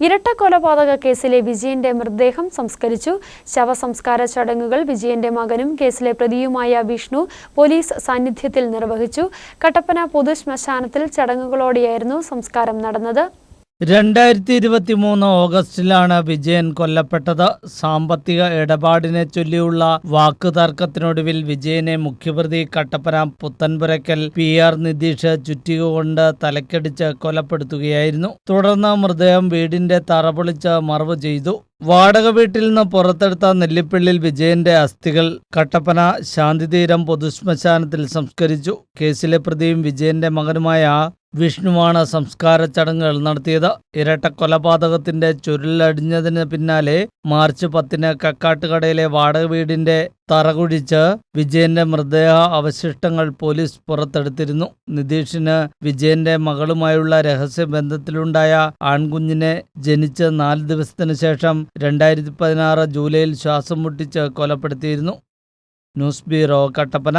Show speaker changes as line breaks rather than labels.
ഇരട്ട കൊലപാതക കേസിലെ വിജയന്റെ മൃതദേഹം സംസ്കരിച്ചു. ശവസംസ്കാര ചടങ്ങുകൾ വിജയന്റെ മകനും കേസിലെ പ്രതിയുമായ വിഷ്ണു പോലീസ് സാന്നിധ്യത്തിൽ നിർവഹിച്ചു. കട്ടപ്പന പൊതുശ്മശാനത്തിൽ ചടങ്ങുകളോടെയായിരുന്നു സംസ്കാരം നടന്നത്.
2023 ഓഗസ്റ്റിലാണ് വിജയൻ കൊല്ലപ്പെട്ടത്. സാമ്പത്തിക ഇടപാടിനെ ചൊല്ലിയുള്ള വാക്കുതർക്കത്തിനൊടുവിൽ വിജയനെ മുഖ്യപ്രതി കട്ടപ്പന പുത്തൻപുരയ്ക്കൽ PR നിതീഷ് ചുറ്റിക കൊണ്ട് തലക്കടിച്ച് കൊലപ്പെടുത്തുകയായിരുന്നു. തുടർന്ന് മൃതദേഹം വീടിന്റെ തറ പൊളിച്ച് മറവ് ചെയ്തു. വാടക വീട്ടിൽ നിന്ന് പുറത്തെടുത്ത നെല്ലിപ്പള്ളിൽ വിജയന്റെ അസ്ഥികൾ കട്ടപ്പന ശാന്തിതീരം പൊതുശ്മശാനത്തിൽ സംസ്കരിച്ചു. കേസിലെ പ്രതിയും വിജയന്റെ മകനുമായ വിഷ്ണുവാണ് സംസ്കാര ചടങ്ങുകൾ നടത്തിയത്. ഇരട്ട കൊലപാതകത്തിന്റെ ചുരുളടിഞ്ഞതിന് പിന്നാലെ മാർച്ച് 10 കക്കാട്ടുകടയിലെ വാടക വീടിന്റെ തറകുഴിച്ച് വിജയന്റെ മൃതദേഹ അവശിഷ്ടങ്ങൾ പോലീസ് പുറത്തെടുത്തിരുന്നു. നിതീഷിന് വിജയന്റെ മകളുമായുള്ള രഹസ്യ ബന്ധത്തിലുണ്ടായ ആൺകുഞ്ഞിനെ ജനിച്ച് 4 ദിവസത്തിന് ശേഷം 2016 ജൂലൈയിൽ ശ്വാസം മുട്ടിച്ച് കൊലപ്പെടുത്തിയിരുന്നു. News bureau, Kattappana.